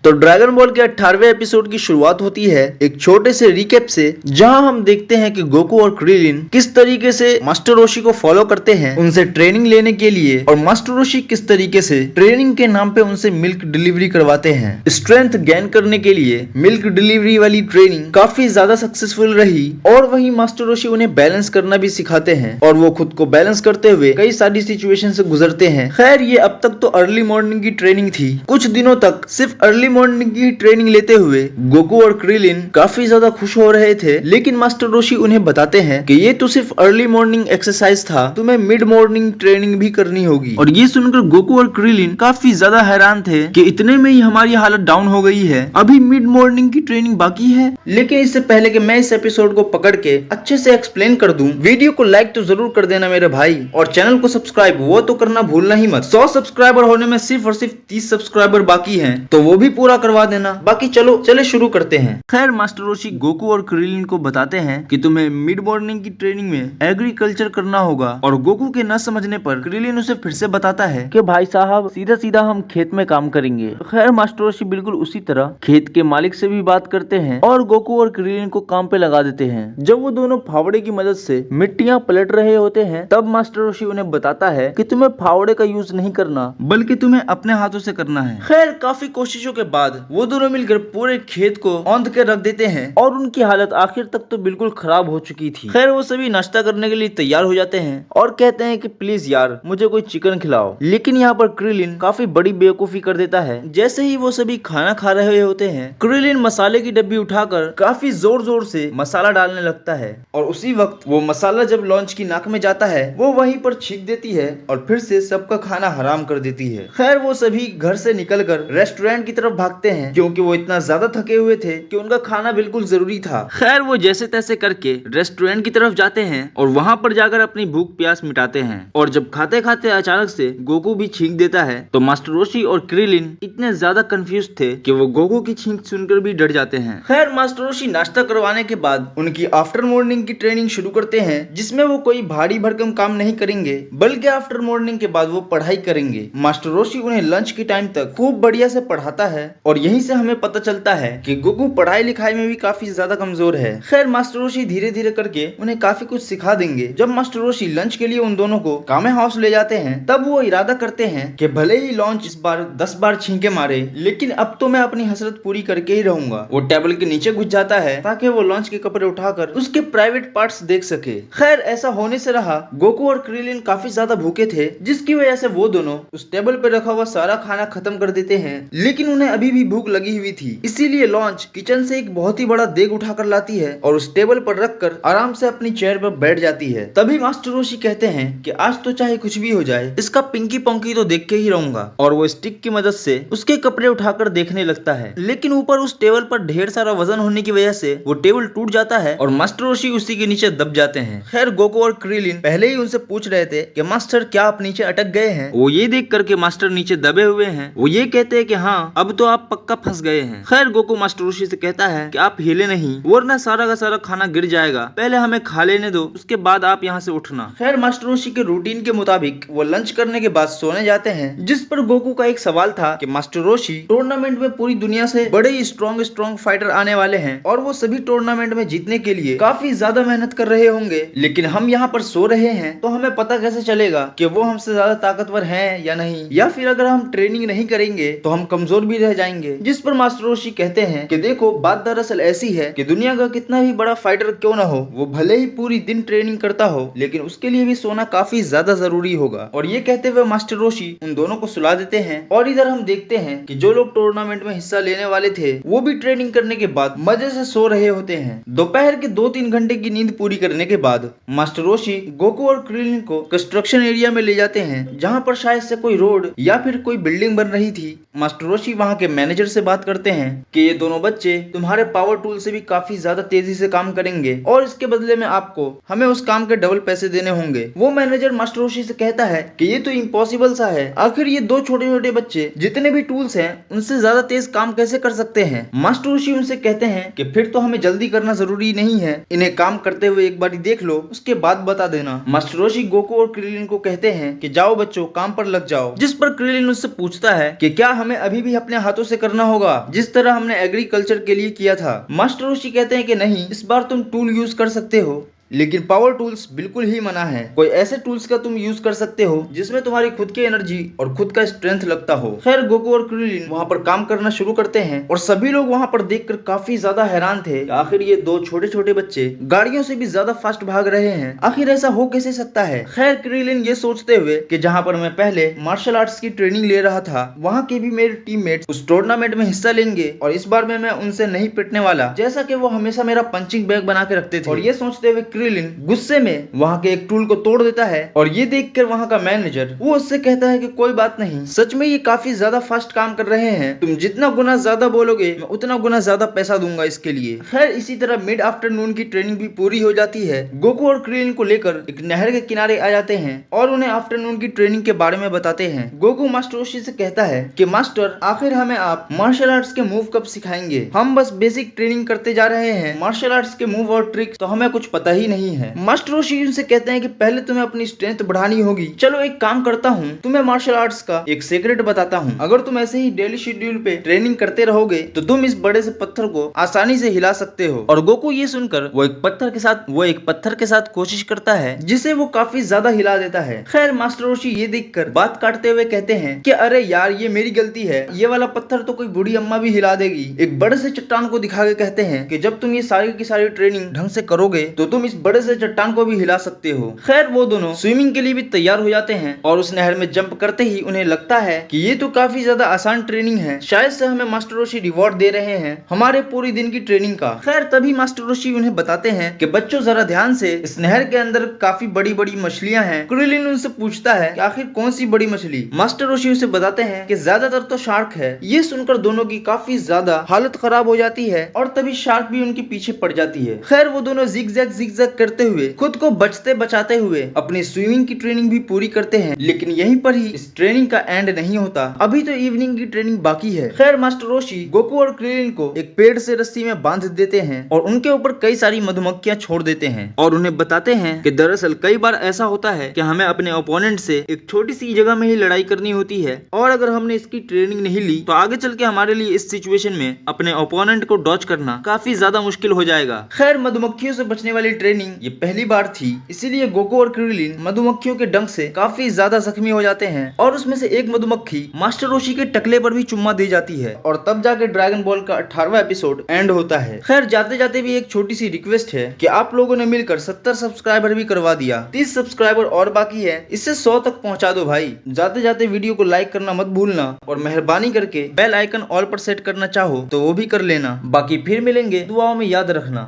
तो dragon ball के 18वें episode की शुरुआत होती है एक छोटे से रिकेप से, जहां हम देखते हैं कि गोकू और क्रिलिन किस तरीके से मास्टर रोशी को फॉलो करते हैं उनसे ट्रेनिंग लेने के लिए, और मास्टर रोशी किस तरीके से ट्रेनिंग के नाम पे उनसे मिल्क डिलीवरी करवाते हैं। स्ट्रेंथ गेन करने के लिए मिल्क डिलीवरी वाली ट्रेनिंग काफी ज्यादा सक्सेसफुल रही, और वहीं मास्टर रोशी उन्हें बैलेंस करना भी सिखाते हैं और वो खुद को बैलेंस करते हुए कई सारी सिचुएशन से गुजरते हैं। खैर ये अब तक तो अर्ली मॉर्निंग की ट्रेनिंग थी। कुछ दिनों तक सिर्फ अर्ली मॉर्निंग की ट्रेनिंग लेते हुए गोकू और क्रिलिन काफी ज्यादा खुश हो रहे थे, लेकिन मास्टर रोशी उन्हें बताते हैं कि ये तो सिर्फ अर्ली मॉर्निंग एक्सरसाइज था, तुम्हें मिड मॉर्निंग ट्रेनिंग भी करनी होगी। और ये सुनकर गोकू और क्रिलिन काफी ज्यादा हैरान थे कि इतने में ही हमारी हालत डाउन हो गई है, अभी मिड मॉर्निंग की ट्रेनिंग बाकी है। लेकिन इससे पहले कि मैं इस एपिसोड को पकड़ के अच्छे से एक्सप्लेन कर दूं, वीडियो को लाइक तो जरूर कर देना मेरे भाई, और चैनल को सब्सक्राइब वो तो करना भूलना ही मत। 100 सब्सक्राइबर होने में सिर्फ और सिर्फ 30 सब्सक्राइबर बाकी हैं, तो वो भी पूरा करवा देना। बाकी चले शुरू करते हैं। खैर मास्टर रोशी गोकू और क्रिलिन को बताते हैं कि तुम्हें मिड मॉर्निंग की ट्रेनिंग में एग्रीकल्चर करना होगा, और गोकू के न समझने पर क्रिलिन उसे फिर से बताता है कि भाई साहब सीधा सीधा हम खेत में काम करेंगे। खैर मास्टर रोशी बिल्कुल उसी तरह खेत के मालिक से भी बात करते हैं और गोकू और क्रिलिन को काम पे लगा देते हैं। जब वो दोनों फावड़े की मदद से मिट्टियां पलट रहे होते हैं, तब मास्टर रोशी उन्हें बताता है कि तुम्हें फावड़े का यूज नहीं करना, बल्कि तुम्हें अपने हाथों से करना है। खैर काफी कोशिशों के बाद वो दोनों मिलकर पूरे खेत को औंध के रख देते हैं, और उनकी हालत आखिर तक तो बिल्कुल खराब हो चुकी थी। खैर वो सभी नाश्ता करने के लिए तैयार हो जाते हैं और कहते हैं कि प्लीज यार मुझे कोई चिकन खिलाओ। लेकिन यहाँ पर क्रिलिन काफी बड़ी बेवकूफी कर देता है। जैसे ही वो सभी खाना खा रहे होते हैं, क्रिलिन मसाले की डब्बी उठाकर काफी जोर जोर से मसाला डालने लगता है, और उसी वक्त वो मसाला जब लॉन्च की नाक में जाता है, वो वहीं पर छींक देती है और फिर से सबका खाना हराम कर देती है। खैर वो सभी घर से निकलकर रेस्टोरेंट की तरफ भागते हैं, क्योंकि वो इतना ज्यादा थके हुए थे कि उनका खाना बिल्कुल जरूरी था। खैर वो जैसे तैसे करके रेस्टोरेंट की तरफ जाते हैं और वहां पर जाकर अपनी भूख प्यास मिटाते हैं, और जब खाते खाते अचानक से गोकू भी छींक देता है, तो मास्टर रोशी और क्रिलिन इतने ज्यादा कंफ्यूज थे कि वो गोकू की छींक सुनकर भी डर जाते हैं। खैर मास्टर रोशी नाश्ता करवाने के बाद उनकी आफ्टर मॉर्निंग की ट्रेनिंग शुरू करते हैं, जिसमें वो कोई भारी भरकम काम नहीं करेंगे, बल्कि आफ्टर मॉर्निंग के बाद वो पढ़ाई करेंगे। मास्टर रोशी उन्हें लंच के टाइम तक खूब बढ़िया से पढ़ाता है, और यहीं से हमें पता चलता है कि गोकू पढ़ाई लिखाई में भी काफी ज्यादा कमजोर है। खैर मास्टर रोशी धीरे धीरे करके उन्हें काफी कुछ सिखा देंगे। जब मास्टर रोशी लंच के लिए उन दोनों को कामे हाउस ले जाते हैं, तब वो इरादा करते हैं कि भले ही लॉन्च इस बार 10 बार छींके मारे, लेकिन अब तो मैं अपनी हसरत पूरी करके ही रहूंगा। वो टेबल के नीचे घुस जाता है ताकि वो लॉन्च के कपड़े उठाकर उसके प्राइवेट पार्ट्स देख सके। खैर ऐसा होने से रहा, गोकू और क्रिलिन काफी ज्यादा भूखे थे, जिसकी वजह से वो दोनों उस टेबल पर रखा हुआ सारा खाना खत्म कर देते हैं, लेकिन उन्हें अभी भी भूख लगी हुई थी। इसीलिए लॉन्च किचन से एक बहुत ही बड़ा देग उठाकर लाती है और उस टेबल पर रखकर आराम से अपनी चेयर पर बैठ जाती है। तभी मास्टर रोशी कहते हैं कि आज तो चाहे कुछ भी हो जाए, इसका पिंकी पोंकी तो देख के ही रहूंगा, और वो स्टिक की मदद से उसके कपड़े उठाकर देखने लगता है। लेकिन ऊपर उस टेबल पर ढेर सारा वजन होने की वजह से वो टेबल टूट जाता है और मास्टर रोशी उसी के नीचे दब जाते हैं। खैर गोकू और क्रिलिन पहले ही उनसे पूछ रहे थे कि मास्टर क्या आप नीचे अटक गए हैं। वो ये देख करके मास्टर नीचे दबे हुए हैं, वो ये कहते हैं कि हाँ अब तो आप पक्का फंस गए हैं। खैर गोकू मास्टर रोशी से कहता है कि आप हिले नहीं, वरना सारा का सारा खाना गिर जाएगा, पहले हमें खा लेने दो, उसके बाद आप यहाँ से उठना। खैर मास्टर रोशी के रूटीन के मुताबिक वो लंच करने के बाद सोने जाते हैं, जिस पर गोकू का एक सवाल था कि मास्टर रोशी टूर्नामेंट में पूरी दुनिया से बड़े ही स्ट्रॉन्ग फाइटर आने वाले हैं, और वो सभी टूर्नामेंट में जीतने के लिए काफी ज्यादा मेहनत कर रहे होंगे, लेकिन हम यहाँ पर सो रहे हैं, तो हमें पता कैसे चलेगा कि वो हमसे ज्यादा ताकतवर हैं या नहीं, या फिर अगर हम ट्रेनिंग नहीं करेंगे तो हम कमजोर भी रह जाएंगे। जिस पर मास्टर रोशी कहते हैं कि देखो बात दरअसल ऐसी है कि दुनिया का कितना भी बड़ा फाइटर क्यों ना हो, वो भले ही पूरी दिन ट्रेनिंग करता हो, लेकिन उसके लिए भी सोना काफी ज्यादा जरूरी होगा। और ये कहते हुए मास्टर रोशी उन दोनों को सुला देते हैं, और इधर हम देखते हैं कि जो लोग टूर्नामेंट में हिस्सा लेने वाले थे, वो भी ट्रेनिंग करने के बाद मजे से सो रहे होते हैं। दोपहर के 2-3 घंटे की नींद पूरी करने के बाद मास्टर रोशी गोकू और क्रिलिन को कंस्ट्रक्शन एरिया में ले जाते हैं, जहाँ पर शायद से कोई रोड या फिर कोई बिल्डिंग बन रही थी। मास्टर रोशी वहाँ के मैनेजर से बात करते हैं कि ये दोनों बच्चे तुम्हारे पावर टूल से भी काफी ज्यादा तेजी से काम करेंगे, और इसके बदले में आपको हमें उस काम के डबल पैसे देने होंगे। वो मैनेजर मास्टर रोशी से कहता है कि ये तो इम्पॉसिबल सा है, आखिर ये दो छोटे छोटे बच्चे जितने भी टूल्स हैं उनसे ज्यादा तेज काम कैसे कर सकते हैं। मास्टर रोशी उनसे कहते हैं कि फिर तो हमें जल्दी करना जरूरी नहीं है, इन्हें काम करते हुए एक बार देख लो, उसके बाद बता देना। मास्टर रोशी गोकू और क्रिलिन को कहते हैं कि जाओ बच्चों काम पर लग जाओ, जिस पर क्रिलिन उससे पूछता है कि क्या हमें अभी भी अपने हाथों से करना होगा, जिस तरह हमने एग्रीकल्चर के लिए किया था। मास्टर रोशी कहते हैं कि नहीं, इस बार तुम टूल यूज कर सकते हो, लेकिन पावर टूल्स बिल्कुल ही मना है। कोई ऐसे टूल्स का तुम यूज कर सकते हो जिसमें तुम्हारी खुद की एनर्जी और खुद का स्ट्रेंथ लगता हो। खैर गोकू और क्रिलिन वहाँ पर काम करना शुरू करते हैं और सभी लोग वहाँ पर देखकर काफी ज्यादा हैरान थे कि आखिर ये दो छोटे छोटे बच्चे गाड़ियों से भी ज्यादा फास्ट भाग रहे हैं, आखिर ऐसा हो कैसे सकता है। खैर क्रिलिन ये सोचते हुए कि जहाँ पर मैं पहले मार्शल आर्ट्स की ट्रेनिंग ले रहा था, वहाँ के भी मेरे टीममेट्स उस टूर्नामेंट में हिस्सा लेंगे और इस बार में मैं उनसे नहीं पिटने वाला, जैसा कि वो हमेशा मेरा पंचिंग बैग बना के रखते थे। और ये सोचते हुए क्रिलिन गुस्से में वहाँ के एक टूल को तोड़ देता है और ये देखकर वहाँ का मैनेजर वो उससे कहता है कि कोई बात नहीं, सच में ये काफी ज्यादा फास्ट काम कर रहे हैं, तुम जितना गुना ज्यादा बोलोगे मैं उतना गुना ज्यादा पैसा दूंगा इसके लिए। खैर इसी तरह मिड आफ्टरनून की ट्रेनिंग भी पूरी हो जाती है। गोकू और क्रिलिन को लेकर एक नहर के किनारे आ जाते हैं और उन्हें आफ्टरनून की ट्रेनिंग के बारे में बताते हैं। गोकू मास्टर रोशी से कहता है कि मास्टर आखिर हमें आप मार्शल आर्ट्स के मूव कब सिखाएंगे, हम बस बेसिक ट्रेनिंग करते जा रहे हैं, मार्शल आर्ट्स के मूव और ट्रिक्स तो हमें कुछ पता ही नहीं है। मास्टर रोशी उनसे कहते हैं कि पहले तुम्हें अपनी स्ट्रेंथ बढ़ानी होगी, चलो एक काम करता हूँ, तुम्हें मार्शल आर्ट्स का एक सीक्रेट बताता हूँ, अगर तुम ऐसे ही डेली शेड्यूल पे ट्रेनिंग करते रहोगे तो तुम इस बड़े से पत्थर को आसानी से हिला सकते हो। और गोकू ये सुनकर वो एक पत्थर के साथ कोशिश करता है जिसे वो काफी ज्यादा हिला देता है। खैर मास्टर रोशी ये देखकर बात काटते हुए कहते हैं कि अरे यार ये मेरी गलती है, ये वाला पत्थर तो कोई बूढ़ी अम्मा भी हिला देगी। एक बड़े से चट्टान को दिखा के कहते हैं कि जब तुम ये सारी की सारी ट्रेनिंग ढंग से करोगे तो तुम इस बड़े से चट्टान को भी हिला सकते हो। खैर वो दोनों स्विमिंग के लिए भी तैयार हो जाते हैं और उस नहर में जंप करते ही उन्हें लगता है कि ये तो काफी ज्यादा आसान ट्रेनिंग है, शायद से हमें मास्टर रोशी रिवॉर्ड दे रहे हैं हमारे पूरी दिन की ट्रेनिंग का। खैर तभी मास्टर रोशी उन्हें बताते हैं कि बच्चों जरा ध्यान से, इस नहर के अंदर काफी बड़ी बड़ी मछलियां हैं। क्रिलिन उनसे पूछता है कि आखिर कौन सी बड़ी मछली। मास्टर रोशी उसे बताते हैं कि ज्यादातर तो शार्क है। ये सुनकर दोनों की काफी ज्यादा हालत खराब हो जाती है और तभी शार्क भी उनके पीछे पड़ जाती है। खैर वो दोनों जिग-जैग करते हुए खुद को बचते बचाते हुए अपनी स्विमिंग की ट्रेनिंग भी पूरी करते हैं, लेकिन यहीं पर ही इस ट्रेनिंग का एंड नहीं होता, अभी तो इवनिंग की ट्रेनिंग बाकी है। खैर मास्टर रोशी गोकू और क्रिलिन को एक पेड़ से रस्सी में बांध देते हैं और उनके ऊपर कई सारी मधुमक्खियां छोड़ देते हैं और उन्हें बताते हैं कि दरअसल कई बार ऐसा होता है कि हमें अपने ओपोनेंट से एक छोटी सी जगह में ही लड़ाई करनी होती है और अगर हमने इसकी ट्रेनिंग नहीं ली तो आगे चल के हमारे लिए इस सिचुएशन में अपने ओपोनेंट को डॉच करना काफी ज्यादा मुश्किल हो जाएगा। खैर मधुमक्खियों से बचने वाली ट्रेनिंग ये पहली बार थी, इसीलिए गोकू और क्रिलिन मधुमक्खियों के डंक से काफी ज्यादा जख्मी हो जाते हैं और उसमें से एक मधुमक्खी मास्टर रोशी के टकले पर भी चुम्मा दी जाती है और तब जाके ड्रैगन बॉल का 18वां एपिसोड एंड होता है। खैर जाते जाते भी एक छोटी सी रिक्वेस्ट है कि आप लोगों ने मिलकर 70 सब्सक्राइबर भी करवा दिया, 30 सब्सक्राइबर और बाकी है, इससे 100 तक पहुंचा दो भाई। जाते जाते वीडियो को लाइक करना मत भूलना और मेहरबानी करके बेल आइकन ऑल पर सेट करना चाहो तो वो भी कर लेना। बाकी फिर मिलेंगे, दुआओं में याद रखना।